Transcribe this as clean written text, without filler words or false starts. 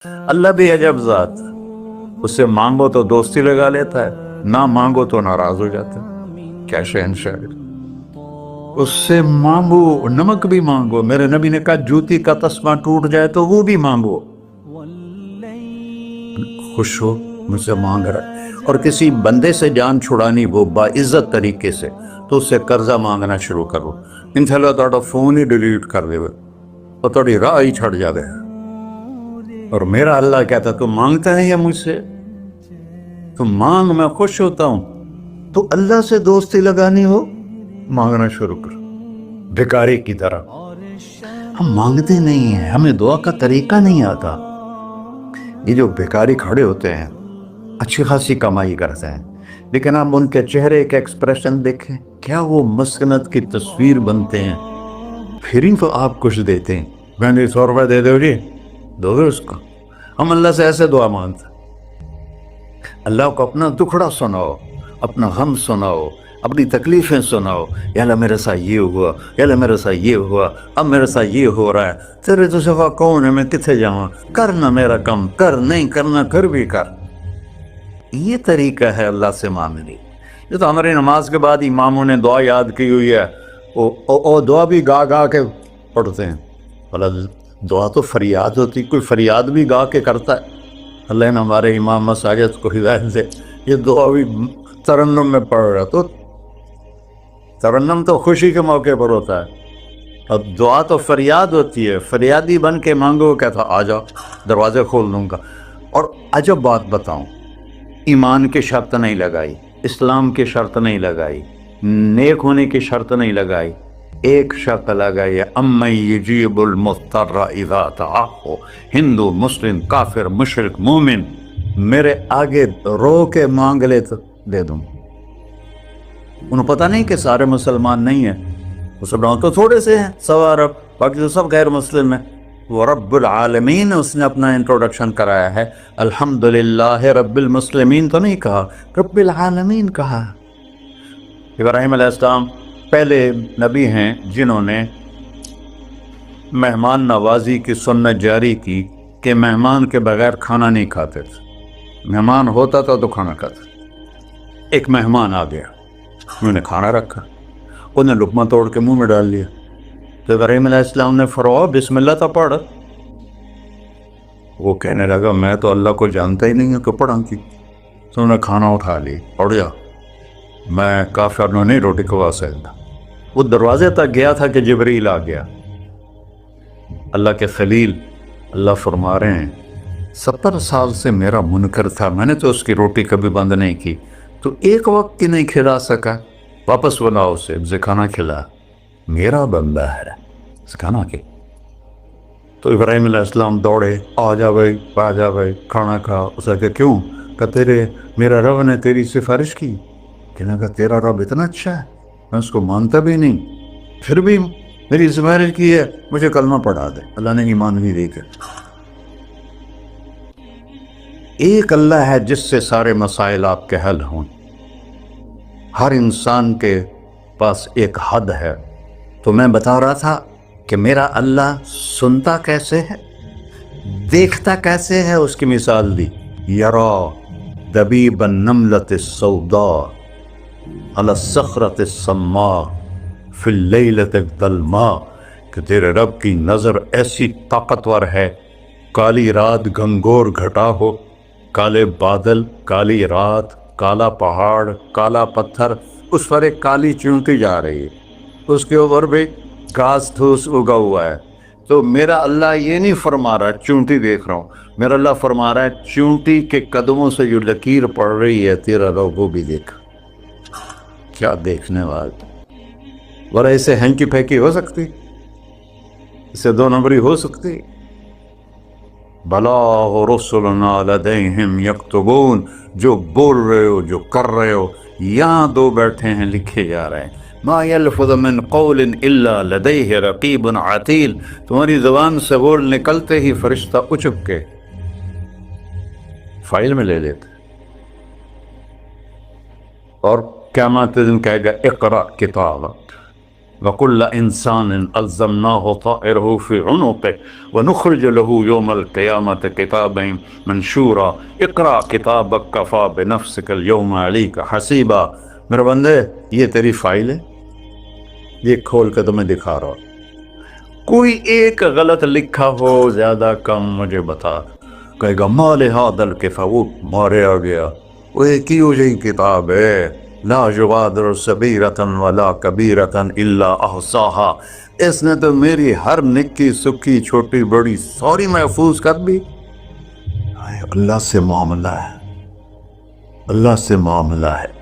اللہ بھی عجب ذات، اس سے مانگو تو دوستی لگا لیتا ہے، نہ مانگو تو ناراض ہو جاتا ہے۔ کیا شہنشاہ ہے! اس سے مانگو، نمک بھی مانگو، میرے نبی نے کہا جوتی کا تسمہ ٹوٹ جائے تو وہ بھی مانگو، خوش ہو مجھ سے مانگ رہا ہے۔ اور کسی بندے سے جان چھڑانی وہ باعزت طریقے سے، تو اس سے قرضہ مانگنا شروع کرو، انشاءاللہ تھوڑا فون ہی ڈیلیٹ کر دے اور تھوڑی راہ ہی چھڑ جا دے۔ اور میرا اللہ کہتا تو مانگتا ہے یا مجھ سے؟ تو مانگ، میں خوش ہوتا ہوں۔ تو اللہ سے دوستی لگانی ہو، مانگنا شروع کر، بھکاری کی طرح۔ ہم مانگتے نہیں ہیں، ہمیں دعا کا طریقہ نہیں آتا۔ یہ جو بھکاری کھڑے ہوتے ہیں اچھی خاصی کمائی کرتے ہیں، لیکن آپ ان کے چہرے کے ایکسپریشن دیکھیں، کیا وہ مسکنت کی تصویر بنتے ہیں، پھر ہی تو آپ کچھ دیتے ہیں۔ میں نے 100 روپے دے دو جی، دو گے اس کو؟ ہم اللہ سے ایسے دعا مانگتے ہیں۔ اللہ کو اپنا دکھڑا سناؤ، اپنا غم سناؤ، اپنی تکلیفیں سناؤ، یا اللہ میرے ساتھ یہ ہوا، یا اللہ میرے ساتھ یہ ہوا، اب میرے ساتھ یہ ہو رہا ہے، تیرے تو سوا کون ہے، میں کتنے جاؤں، کرنا میرا کم، کر نہیں کرنا کر بھی کر۔ یہ طریقہ ہے اللہ سے مانگنے۔ یہ تو ہماری نماز کے بعد اماموں نے دعا یاد کی ہوئی ہے، وہ دعا بھی گا گا کے پڑھتے ہیں۔ اللہ دعا تو فریاد ہوتی، کوئی فریاد بھی گا کے کرتا ہے؟ اللہ نے ہمارے امام مساجد کو ہدایت دے، یہ دعا بھی ترنم میں پڑھ رہا، تو ترنم تو خوشی کے موقع پر ہوتا ہے، اب دعا تو فریاد ہوتی ہے، فریادی بن کے مانگو، کہتا آ جاؤ دروازے کھول دوں گا۔ اور عجب بات بتاؤں، ایمان کی شرط نہیں لگائی، اسلام کی شرط نہیں لگائی، نیک ہونے کی شرط نہیں لگائی، ایک شرط لگائی ہے، امن یجیب المضطر اذا دعاہ۔ ہندو، مسلم، کافر، مشرک، مومن میرے آگے رو کے مانگ لے تو دے دوں۔ انہوں پتہ نہیں کہ سارے مسلمان نہیں ہیں، مسلمان تو تھوڑے سے ہیں، 100 ارب، باقی تو سب غیر مسلم ہیں۔ وہ رب العالمین اس نے اپنا انٹروڈکشن کرایا ہے، الحمدللہ رب المسلمین تو نہیں کہا، رب العالمین کہا۔ ابراہیم علیہ السلام پہلے نبی ہیں جنہوں نے مہمان نوازی کی سنت جاری کی کہ مہمان کے بغیر کھانا نہیں کھاتے تھے، مہمان ہوتا تھا تو کھانا کھاتے۔ ایک مہمان آ گیا، انہوں نے کھانا رکھا، انہیں لقمہ توڑ کے منہ میں ڈال لیا، تو ابراہیم علیہ السلام نے فرمایا بسم اللہ تو پڑھ۔ وہ کہنے لگا میں تو اللہ کو جانتا ہی نہیں ہوں کہ پڑھا کی، تو انہوں نے کھانا اٹھا لی، پڑھ جا، میں کافر نو نہیں روٹی کھوا سکتا۔ وہ دروازے تک گیا تھا کہ جبریل آ گیا، اللہ کے خلیل، اللہ فرما رہے ہیں 70 سال سے میرا منکر تھا، میں نے تو اس کی روٹی کبھی بند نہیں کی، تو ایک وقت کی نہیں کھلا سکا، واپس بلاؤ اسے، اسے کھانا کھلا، میرا بندہ ہے، کھانا کے۔ تو ابراہیم علیہ السلام دوڑے، آ جا بھائی، آ جا بھائی، کھانا کھا۔ اسے کہ کیوں؟ کہ تیرے میرا رب نے تیری سفارش کی۔ کہنے لگا تیرا رب اتنا اچھا ہے، میں اس کو مانتا بھی نہیں، پھر بھی میری سفارش کی ہے، مجھے کلمہ پڑھا دے۔ اللہ نے ایمان بھی دے کر۔ ایک اللہ ہے جس سے سارے مسائل آپ کے حل ہوں۔ ہر انسان کے پاس ایک حد ہے، تو میں بتا رہا تھا کہ میرا اللہ سنتا کیسے ہے، دیکھتا کیسے ہے، اس کی مثال دی، یرا دبیب النملۃ السوداء علی الصخرۃ الصماء فی اللیلۃ الظلماء، کہ تیرے رب کی نظر ایسی طاقتور ہے، کالی رات گھنگور گھٹا ہو، کالے بادل، کالی رات، کالا پہاڑ، کالا پتھر، اس پر ایک کالی چونٹی جا رہی ہے، اس کے اوپر بھی گھاس پھوس اگا ہوا ہے۔ تو میرا اللہ یہ نہیں فرما رہا چونٹی دیکھ رہا ہوں، میرا اللہ فرما رہا ہے چونٹی کے قدموں سے جو لکیر پڑ رہی ہے تیرا رب وہ بھی دیکھ۔ کیا دیکھنے والا! ورہ اسے ہینکی پھینکی ہو سکتی، اسے 2 نمبری ہو سکتی؟ بلاغ رسلنا لدیہم یکتبون، جو بول رہے ہو، جو کر رہے ہو، یہاں 2 بیٹھے ہیں، لکھے جا رہے ہیں۔ ما یلفظ من قول الا لدیہ رقیب عتید، تمہاری زبان سے بول نکلتے ہی فرشتہ اچک کے فائل میں لے لیتے، اور قیامت دن کہے گا اقرأ کتابک، وَكُلَّ إِنسَانٍ أَلْزَمْنَاهُ طَائِرَهُ فِي عُنُقِهِ وَنُخْرِجُ لَهُ يَوْمَ الْقِيَامَةِ كِتَابًا مَنْشُورًا اقرأ كِتَابَكَ كَفَى بِنَفْسِكَ الْيَوْمَ عَلَيْكَ حَسِيبًا۔ میرے بندے یہ تیری فائل ہے، یہ کھول کے تمہیں دکھا رہا ہوں۔ کوئی ایک غلط لکھا ہو زیادہ کم مجھے بتا، کہے گا ما لہذا الکتاب، وہ مارے آ گیا، وہ ایک ہی ہو جائے کتاب ہے، لا یغادر صغیرۃ ولا کبیرۃ الا احصاها، اس نے تو میری ہر نکی سکی چھوٹی بڑی ساری محفوظ کر دی۔ اللہ سے معاملہ ہے، اللہ سے معاملہ ہے۔